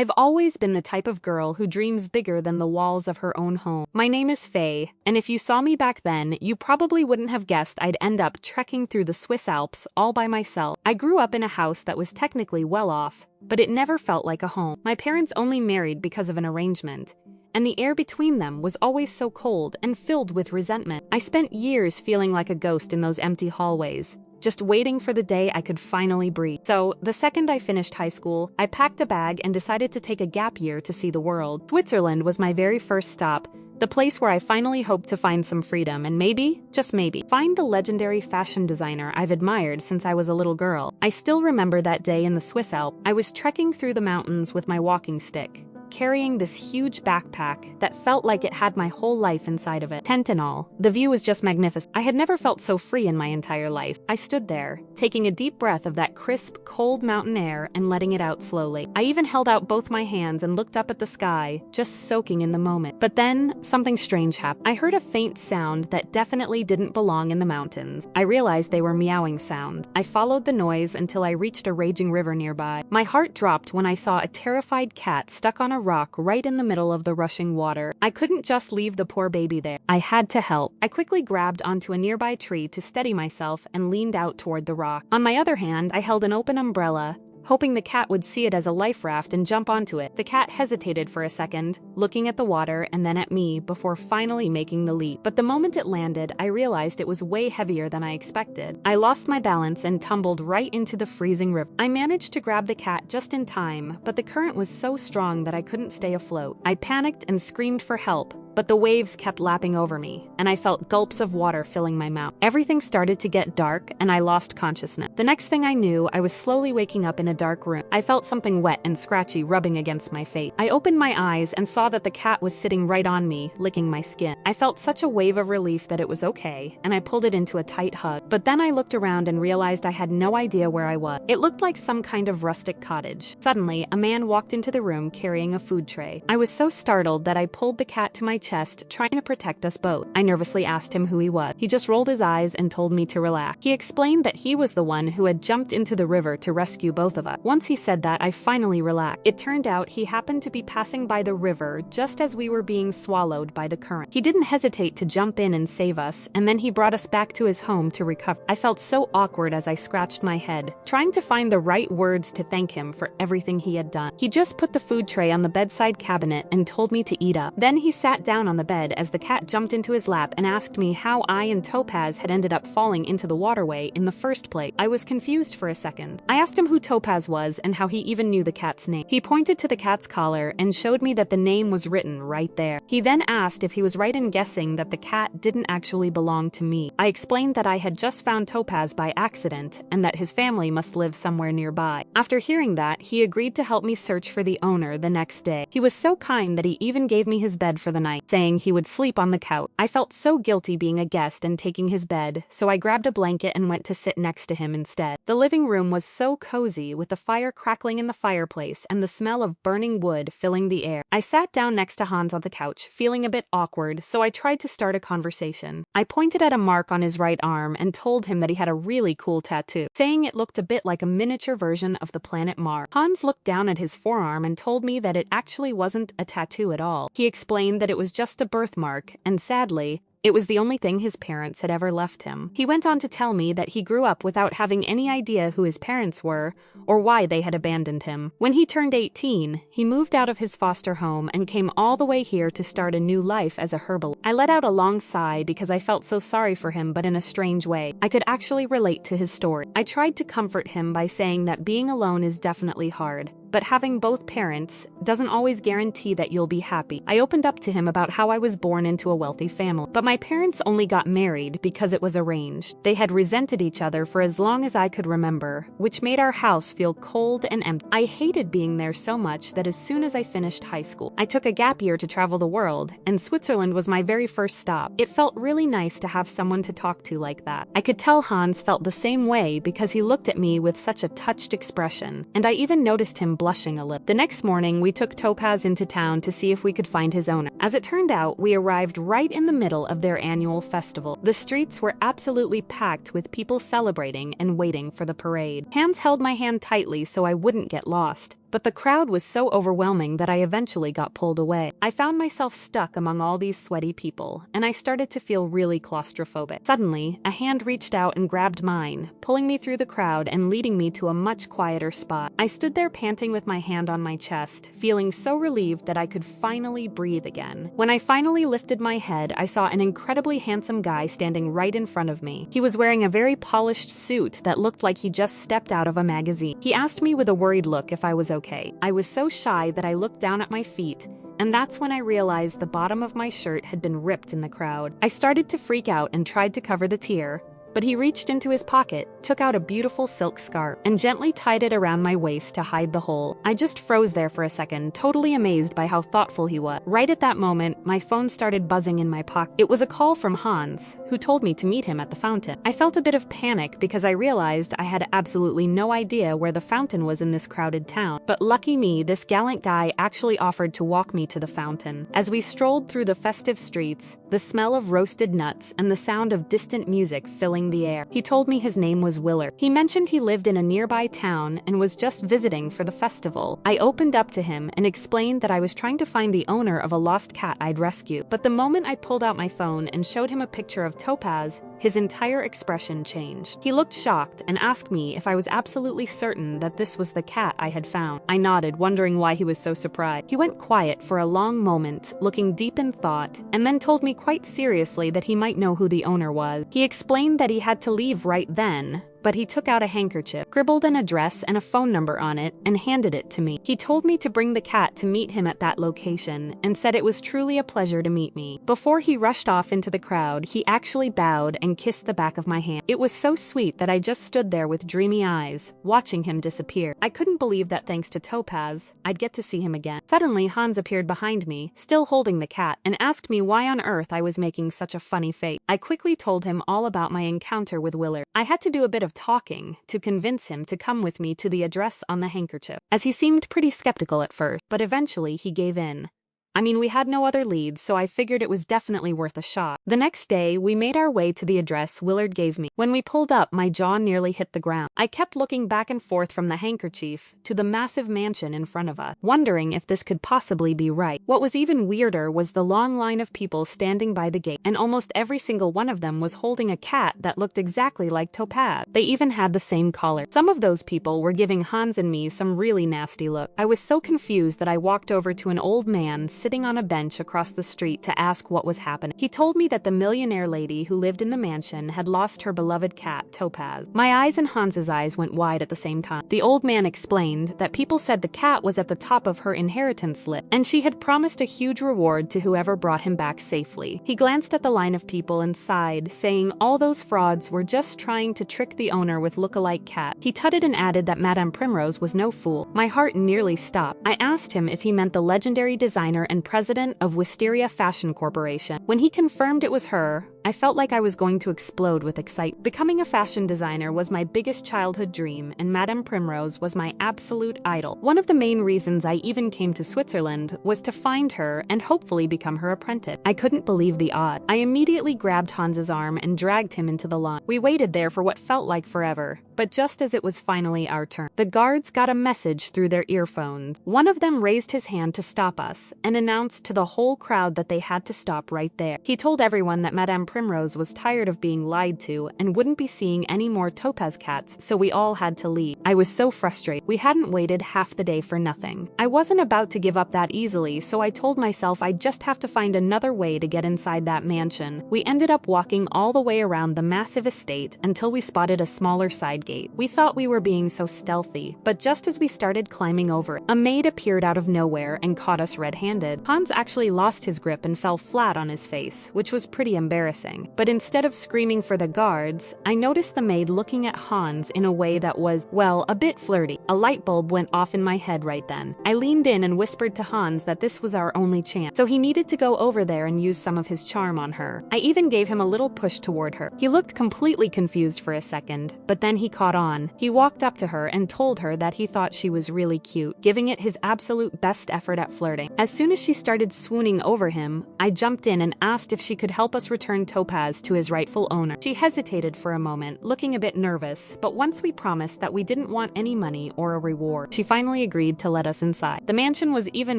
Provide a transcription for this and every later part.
I've always been the type of girl who dreams bigger than the walls of her own home. My name is Faye, and if you saw me back then, you probably wouldn't have guessed I'd end up trekking through the Swiss Alps all by myself. I grew up in a house that was technically well off, but it never felt like a home. My parents only married because of an arrangement, and the air between them was always so cold and filled with resentment. I spent years feeling like a ghost in those empty hallways, just waiting for the day I could finally breathe. So, the second I finished high school, I packed a bag and decided to take a gap year to see the world. Switzerland was my very first stop, the place where I finally hoped to find some freedom and maybe, just maybe, find the legendary fashion designer I've admired since I was a little girl. I still remember that day in the Swiss Alps. I was trekking through the mountains with my walking stick, carrying this huge backpack that felt like it had my whole life inside of it. Tent and all, the view was just magnificent. I had never felt so free in my entire life. I stood there, taking a deep breath of that crisp, cold mountain air and letting it out slowly. I even held out both my hands and looked up at the sky, just soaking in the moment. But then, something strange happened. I heard a faint sound that definitely didn't belong in the mountains. I realized they were meowing sounds. I followed the noise until I reached a raging river nearby. My heart dropped when I saw a terrified cat stuck on a rock right in the middle of the rushing water. I couldn't just leave the poor baby there. I had to help. I quickly grabbed onto a nearby tree to steady myself and leaned out toward the rock. On my other hand, I held an open umbrella, hoping the cat would see it as a life raft and jump onto it. The cat hesitated for a second, looking at the water and then at me before finally making the leap. But the moment it landed, I realized it was way heavier than I expected. I lost my balance and tumbled right into the freezing river. I managed to grab the cat just in time, but the current was so strong that I couldn't stay afloat. I panicked and screamed for help, but the waves kept lapping over me, and I felt gulps of water filling my mouth. Everything started to get dark, and I lost consciousness. The next thing I knew, I was slowly waking up in a dark room. I felt something wet and scratchy rubbing against my face. I opened my eyes and saw that the cat was sitting right on me, licking my skin. I felt such a wave of relief that it was okay, and I pulled it into a tight hug. But then I looked around and realized I had no idea where I was. It looked like some kind of rustic cottage. Suddenly, a man walked into the room carrying a food tray. I was so startled that I pulled the cat to my chest, trying to protect us both. I nervously asked him who he was. He just rolled his eyes and told me to relax. He explained that he was the one who had jumped into the river to rescue both of us. Once he said that, I finally relaxed. It turned out he happened to be passing by the river just as we were being swallowed by the current. He didn't hesitate to jump in and save us, and then he brought us back to his home to recover. I felt so awkward as I scratched my head, trying to find the right words to thank him for everything he had done. He just put the food tray on the bedside cabinet and told me to eat up. Then he sat down on the bed as the cat jumped into his lap and asked me how I and Topaz had ended up falling into the waterway in the first place. I was confused for a second. I asked him who Topaz was and how he even knew the cat's name. He pointed to the cat's collar and showed me that the name was written right there. He then asked if he was right in guessing that the cat didn't actually belong to me. I explained that I had just found Topaz by accident and that his family must live somewhere nearby. After hearing that, he agreed to help me search for the owner the next day. He was so kind that he even gave me his bed for the night, saying he would sleep on the couch. I felt so guilty being a guest and taking his bed, so I grabbed a blanket and went to sit next to him instead. The living room was so cozy, with the fire crackling in the fireplace and the smell of burning wood filling the air. I sat down next to Hans on the couch, feeling a bit awkward, so I tried to start a conversation. I pointed at a mark on his right arm and told him that he had a really cool tattoo, saying it looked a bit like a miniature version of the planet Mars. Hans looked down at his forearm and told me that it actually wasn't a tattoo at all. He explained that it was just a birthmark, and sadly, it was the only thing his parents had ever left him. He went on to tell me that he grew up without having any idea who his parents were or why they had abandoned him. When he turned 18, he moved out of his foster home and came all the way here to start a new life as a herbalist. I let out a long sigh because I felt so sorry for him, but in a strange way. I could actually relate to his story. I tried to comfort him by saying that being alone is definitely hard, but having both parents doesn't always guarantee that you'll be happy. I opened up to him about how I was born into a wealthy family, but my parents only got married because it was arranged. They had resented each other for as long as I could remember, which made our house feel cold and empty. I hated being there so much that as soon as I finished high school, I took a gap year to travel the world, and Switzerland was my very first stop. It felt really nice to have someone to talk to like that. I could tell Hans felt the same way because he looked at me with such a touched expression, and I even noticed him blushing a little. The next morning, we took Topaz into town to see if we could find his owner. As it turned out, we arrived right in the middle of their annual festival. The streets were absolutely packed with people celebrating and waiting for the parade. Hans held my hand tightly so I wouldn't get lost, but the crowd was so overwhelming that I eventually got pulled away. I found myself stuck among all these sweaty people, and I started to feel really claustrophobic. Suddenly, a hand reached out and grabbed mine, pulling me through the crowd and leading me to a much quieter spot. I stood there panting with my hand on my chest, feeling so relieved that I could finally breathe again. When I finally lifted my head, I saw an incredibly handsome guy standing right in front of me. He was wearing a very polished suit that looked like he just stepped out of a magazine. He asked me with a worried look if I was okay. I was so shy that I looked down at my feet, and that's when I realized the bottom of my shirt had been ripped in the crowd. I started to freak out and tried to cover the tear, but he reached into his pocket, took out a beautiful silk scarf, and gently tied it around my waist to hide the hole. I just froze there for a second, totally amazed by how thoughtful he was. Right at that moment, my phone started buzzing in my pocket. It was a call from Hans, who told me to meet him at the fountain. I felt a bit of panic because I realized I had absolutely no idea where the fountain was in this crowded town. But lucky me, this gallant guy actually offered to walk me to the fountain. As we strolled through the festive streets, the smell of roasted nuts and the sound of distant music filling the air. He told me his name was Willard. He mentioned he lived in a nearby town and was just visiting for the festival. I opened up to him and explained that I was trying to find the owner of a lost cat I'd rescued. But the moment I pulled out my phone and showed him a picture of Topaz, his entire expression changed. He looked shocked and asked me if I was absolutely certain that this was the cat I had found. I nodded, wondering why he was so surprised. He went quiet for a long moment, looking deep in thought, and then told me quite seriously that he might know who the owner was. He explained that he had to leave right then, but he took out a handkerchief, scribbled an address and a phone number on it, and handed it to me. He told me to bring the cat to meet him at that location, and said it was truly a pleasure to meet me. Before he rushed off into the crowd, he actually bowed and kissed the back of my hand. It was so sweet that I just stood there with dreamy eyes, watching him disappear. I couldn't believe that thanks to Topaz, I'd get to see him again. Suddenly, Hans appeared behind me, still holding the cat, and asked me why on earth I was making such a funny face. I quickly told him all about my encounter with Willard. I had to do a bit of talking to convince him to come with me to the address on the handkerchief, as he seemed pretty skeptical at first, but eventually he gave in. I mean, we had no other leads, so I figured it was definitely worth a shot. The next day, we made our way to the address Willard gave me. When we pulled up, my jaw nearly hit the ground. I kept looking back and forth from the handkerchief to the massive mansion in front of us, wondering if this could possibly be right. What was even weirder was the long line of people standing by the gate, and almost every single one of them was holding a cat that looked exactly like Topaz. They even had the same collar. Some of those people were giving Hans and me some really nasty looks. I was so confused that I walked over to an old man sitting on a bench across the street to ask what was happening. He told me that the millionaire lady who lived in the mansion had lost her beloved cat, Topaz. My eyes and Hans's eyes went wide at the same time. The old man explained that people said the cat was at the top of her inheritance list, and she had promised a huge reward to whoever brought him back safely. He glanced at the line of people and sighed, saying all those frauds were just trying to trick the owner with look-alike cat. He tutted and added that Madame Primrose was no fool. My heart nearly stopped. I asked him if he meant the legendary designer and president of Wisteria Fashion Corporation. When he confirmed it was her, I felt like I was going to explode with excitement. Becoming a fashion designer was my biggest childhood dream, and Madame Primrose was my absolute idol. One of the main reasons I even came to Switzerland was to find her and hopefully become her apprentice. I couldn't believe the odds. I immediately grabbed Hans's arm and dragged him into the lawn. We waited there for what felt like forever, but just as it was finally our turn, the guards got a message through their earphones. One of them raised his hand to stop us and announced to the whole crowd that they had to stop right there. He told everyone that Madame Primrose was tired of being lied to and wouldn't be seeing any more Topaz cats, so we all had to leave. I was so frustrated. We hadn't waited half the day for nothing. I wasn't about to give up that easily, so I told myself I'd just have to find another way to get inside that mansion. We ended up walking all the way around the massive estate until we spotted a smaller side gate. We thought we were being so stealthy, but just as we started climbing over it, a maid appeared out of nowhere and caught us red-handed. Hans actually lost his grip and fell flat on his face, which was pretty embarrassing. But instead of screaming for the guards, I noticed the maid looking at Hans in a way that was, well, a bit flirty. A light bulb went off in my head right then. I leaned in and whispered to Hans that this was our only chance, so he needed to go over there and use some of his charm on her. I even gave him a little push toward her. He looked completely confused for a second, but then he caught on. He walked up to her and told her that he thought she was really cute, giving it his absolute best effort at flirting. As soon as she started swooning over him, I jumped in and asked if she could help us return Topaz to his rightful owner. She hesitated for a moment, looking a bit nervous, but once we promised that we didn't want any money or a reward, she finally agreed to let us inside. The mansion was even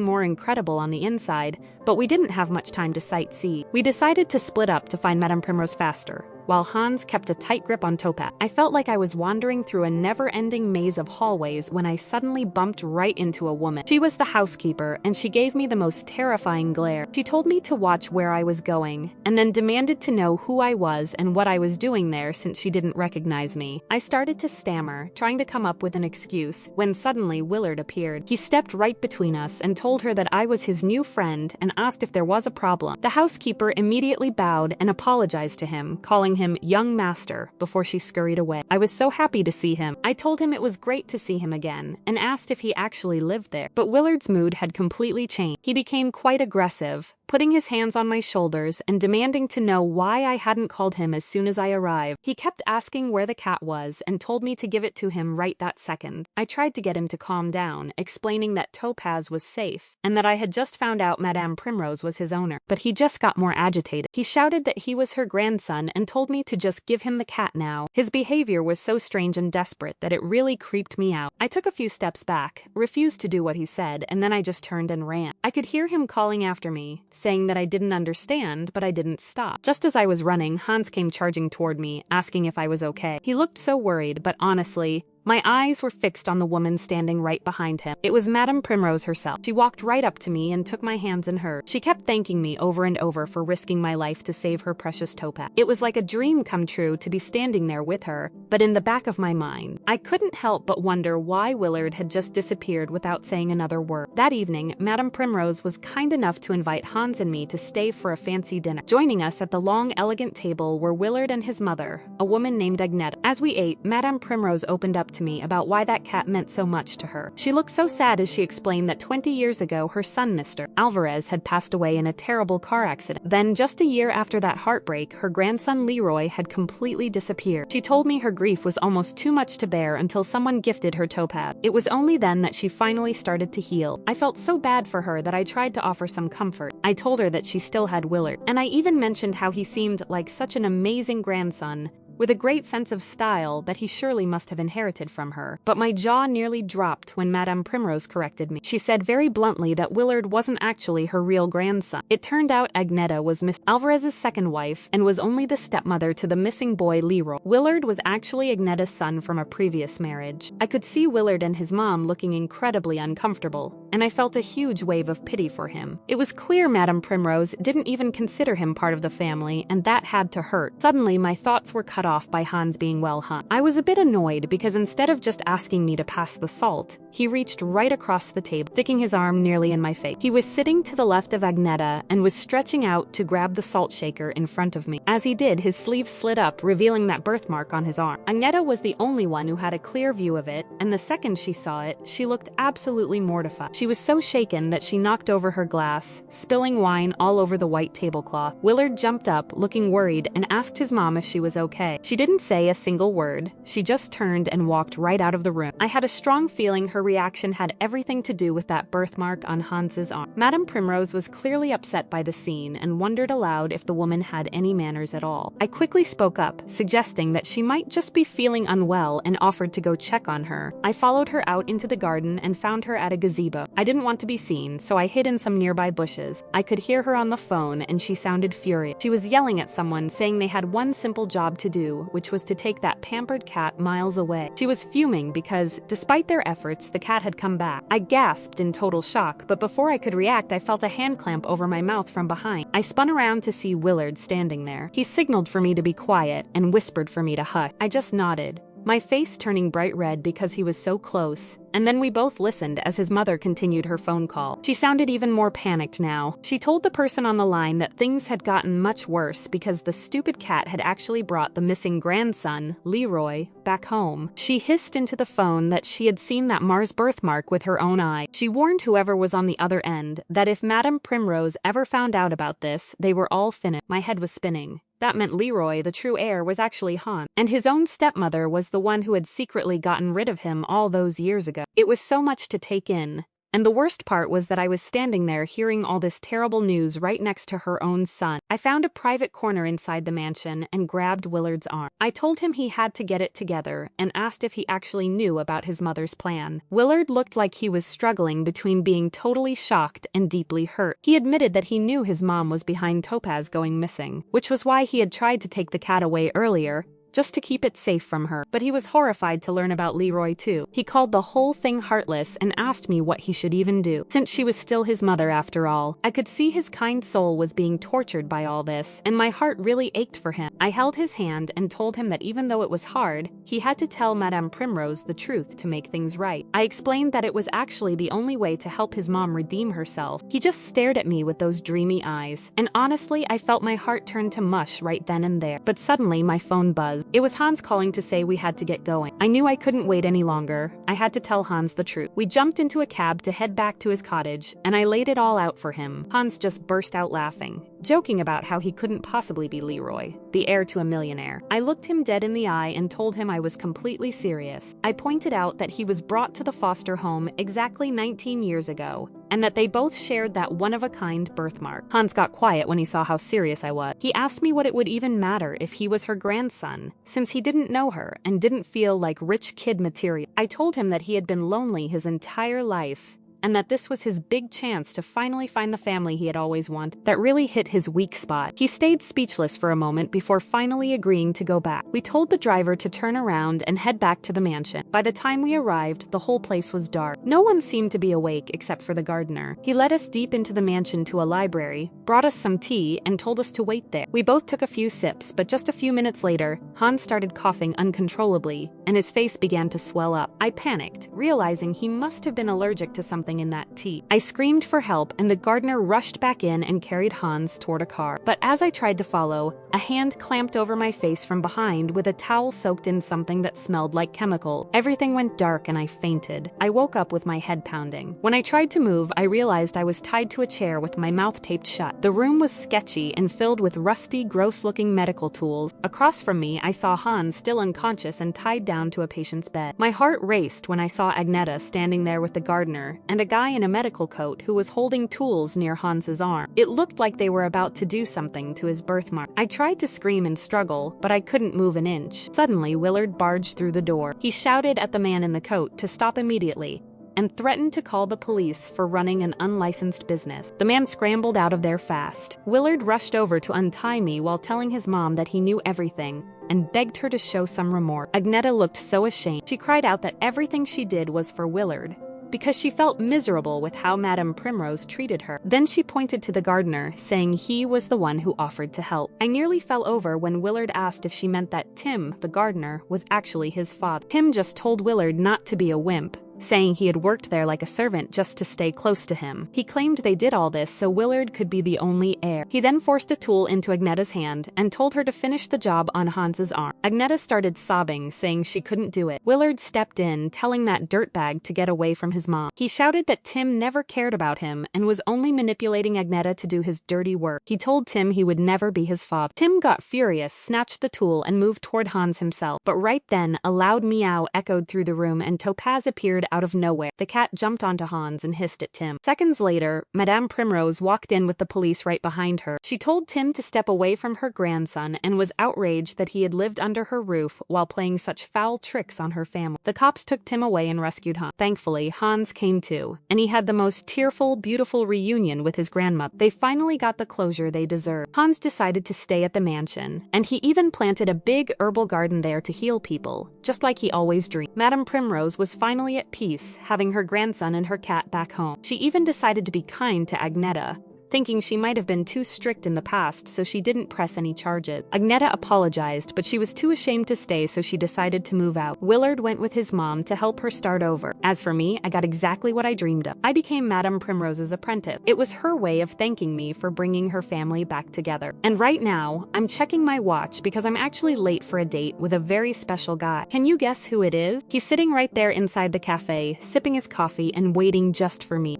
more incredible on the inside, but we didn't have much time to sightsee. We decided to split up to find Madame Primrose faster, while Hans kept a tight grip on Topaz. I felt like I was wandering through a never-ending maze of hallways when I suddenly bumped right into a woman. She was the housekeeper, and she gave me the most terrifying glare. She told me to watch where I was going, and then demanded to know who I was and what I was doing there since she didn't recognize me. I started to stammer, trying to come up with an excuse, when suddenly Willard appeared. He stepped right between us and told her that I was his new friend and asked if there was a problem. The housekeeper immediately bowed and apologized to him, calling him young master, before she scurried away. I was so happy to see him. I told him it was great to see him again and asked if he actually lived there. But Willard's mood had completely changed. He became quite aggressive, putting his hands on my shoulders and demanding to know why I hadn't called him as soon as I arrived. He kept asking where the cat was and told me to give it to him right that second. I tried to get him to calm down, explaining that Topaz was safe and that I had just found out Madame Primrose was his owner. But he just got more agitated. He shouted that he was her grandson and told me to just give him the cat now. His behavior was so strange and desperate that it really creeped me out. I took a few steps back, refused to do what he said, and then I just turned and ran. I could hear him calling after me, saying that I didn't understand, but I didn't stop. Just as I was running, Hans came charging toward me, asking if I was okay. He looked so worried, but honestly, my eyes were fixed on the woman standing right behind him. It was Madame Primrose herself. She walked right up to me and took my hands in hers. She kept thanking me over and over for risking my life to save her precious Topaz. It was like a dream come true to be standing there with her, but in the back of my mind, I couldn't help but wonder why Willard had just disappeared without saying another word. That evening, Madame Primrose was kind enough to invite Hans and me to stay for a fancy dinner. Joining us at the long, elegant table were Willard and his mother, a woman named Agneta. As we ate, Madame Primrose opened up to me about why that cat meant so much to her. She looked so sad as she explained that 20 years ago her son, Mr. Alvarez, had passed away in a terrible car accident. Then, just a year after that heartbreak, her grandson Leroy had completely disappeared. She told me her grief was almost too much to bear until someone gifted her Topaz. It was only then that she finally started to heal. I felt so bad for her that I tried to offer some comfort. I told her that she still had Willard, and I even mentioned how he seemed like such an amazing grandson, with a great sense of style that he surely must have inherited from her. But my jaw nearly dropped when Madame Primrose corrected me. She said very bluntly that Willard wasn't actually her real grandson. It turned out Agneta was Miss Alvarez's second wife and was only the stepmother to the missing boy Leroy. Willard was actually Agneta's son from a previous marriage. I could see Willard and his mom looking incredibly uncomfortable, and I felt a huge wave of pity for him. It was clear Madame Primrose didn't even consider him part of the family, and that had to hurt. Suddenly, my thoughts were cut off by Hans being well hung. I was a bit annoyed because instead of just asking me to pass the salt, he reached right across the table, sticking his arm nearly in my face. He was sitting to the left of Agneta and was stretching out to grab the salt shaker in front of me. As he did, his sleeve slid up, revealing that birthmark on his arm. Agneta was the only one who had a clear view of it, and the second she saw it, she looked absolutely mortified. She was so shaken that she knocked over her glass, spilling wine all over the white tablecloth. Willard jumped up, looking worried, and asked his mom if she was okay. She didn't say a single word. She just turned and walked right out of the room. I had a strong feeling her reaction had everything to do with that birthmark on Hans's arm. Madame Primrose was clearly upset by the scene and wondered aloud if the woman had any manners at all. I quickly spoke up, suggesting that she might just be feeling unwell and offered to go check on her. I followed her out into the garden and found her at a gazebo. I didn't want to be seen, so I hid in some nearby bushes. I could hear her on the phone and she sounded furious. She was yelling at someone, saying they had one simple job to do, which was to take that pampered cat miles away. She was fuming because, despite their efforts, the cat had come back. I gasped in total shock, but before I could react, I felt a hand clamp over my mouth from behind. I spun around to see Willard standing there. He signaled for me to be quiet and whispered for me to hush. I just nodded, my face turning bright red because he was so close, and then we both listened as his mother continued her phone call. She sounded even more panicked now. She told the person on the line that things had gotten much worse because the stupid cat had actually brought the missing grandson, Leroy, back home. She hissed into the phone that she had seen that Mars birthmark with her own eye. She warned whoever was on the other end that if Madame Primrose ever found out about this, they were all finished. My head was spinning. That meant Leroy, the true heir, was actually Hans, and his own stepmother was the one who had secretly gotten rid of him all those years ago. It was so much to take in, And the worst part was that I was standing there hearing all this terrible news right next to her own son. I found a private corner inside the mansion and grabbed Willard's arm. I told him he had to get it together and asked if he actually knew about his mother's plan. Willard looked like he was struggling between being totally shocked and deeply hurt. He admitted that he knew his mom was behind Topaz going missing, which was why he had tried to take the cat away earlier, just to keep it safe from her. But he was horrified to learn about Leroy too. He called the whole thing heartless and asked me what he should even do, since she was still his mother after all. I could see his kind soul was being tortured by all this, and my heart really ached for him. I held his hand and told him that even though it was hard, he had to tell Madame Primrose the truth to make things right. I explained that it was actually the only way to help his mom redeem herself. He just stared at me with those dreamy eyes, and honestly, I felt my heart turn to mush right then and there. But suddenly, my phone buzzed. It was Hans calling to say we had to get going. I knew I couldn't wait any longer. I had to tell Hans the truth. We jumped into a cab to head back to his cottage, and I laid it all out for him. Hans just burst out laughing, joking about how he couldn't possibly be Leroy, the heir to a millionaire. I looked him dead in the eye and told him I was completely serious. I pointed out that he was brought to the foster home exactly 19 years ago, and that they both shared that one-of-a-kind birthmark. Hans got quiet when he saw how serious I was. He asked me what it would even matter if he was her grandson, since he didn't know her and didn't feel like rich kid material. I told him that he had been lonely his entire life, and that this was his big chance to finally find the family he had always wanted. That really hit his weak spot. He stayed speechless for a moment before finally agreeing to go back. We told the driver to turn around and head back to the mansion. By the time we arrived, the whole place was dark. No one seemed to be awake except for the gardener. He led us deep into the mansion to a library, brought us some tea, and told us to wait there. We both took a few sips, but just a few minutes later, Hans started coughing uncontrollably, and his face began to swell up. I panicked, realizing he must have been allergic to something in that tea. I screamed for help, and the gardener rushed back in and carried Hans toward a car. But as I tried to follow, a hand clamped over my face from behind with a towel soaked in something that smelled like chemical. Everything went dark and I fainted. I woke up with my head pounding. When I tried to move, I realized I was tied to a chair with my mouth taped shut. The room was sketchy and filled with rusty, gross-looking medical tools. Across from me, I saw Hans still unconscious and tied down to a patient's bed. My heart raced when I saw Agneta standing there with the gardener and a guy in a medical coat who was holding tools near Hans's arm. It looked like they were about to do something to his birthmark. I tried to scream and struggle, but I couldn't move an inch. Suddenly, Willard barged through the door. He shouted at the man in the coat to stop immediately and threatened to call the police for running an unlicensed business. The man scrambled out of there fast. Willard rushed over to untie me while telling his mom that he knew everything and begged her to show some remorse. Agneta looked so ashamed. She cried out that everything she did was for Willard, because she felt miserable with how Madame Primrose treated her. Then she pointed to the gardener, saying he was the one who offered to help. I nearly fell over when Willard asked if she meant that Tim, the gardener, was actually his father. Tim just told Willard not to be a wimp, saying he had worked there like a servant just to stay close to him. He claimed they did all this so Willard could be the only heir. He then forced a tool into Agneta's hand and told her to finish the job on Hans's arm. Agneta started sobbing, saying she couldn't do it. Willard stepped in, telling that dirtbag to get away from his mom. He shouted that Tim never cared about him and was only manipulating Agneta to do his dirty work. He told Tim he would never be his father. Tim got furious, snatched the tool, and moved toward Hans himself. But right then, a loud meow echoed through the room and Topaz appeared out of nowhere. The cat jumped onto Hans and hissed at Tim. Seconds later, Madame Primrose walked in with the police right behind her. She told Tim to step away from her grandson and was outraged that he had lived under her roof while playing such foul tricks on her family. The cops took Tim away and rescued Hans. Thankfully, Hans came too, and he had the most tearful, beautiful reunion with his grandmother. They finally got the closure they deserved. Hans decided to stay at the mansion, and he even planted a big herbal garden there to heal people, just like he always dreamed. Madame Primrose was finally at peace, having her grandson and her cat back home. She even decided to be kind to Agneta, thinking she might have been too strict in the past, so she didn't press any charges. Agneta apologized, but she was too ashamed to stay, so she decided to move out. Willard went with his mom to help her start over. As for me, I got exactly what I dreamed of. I became Madame Primrose's apprentice. It was her way of thanking me for bringing her family back together. And right now, I'm checking my watch because I'm actually late for a date with a very special guy. Can you guess who it is? He's sitting right there inside the cafe, sipping his coffee and waiting just for me.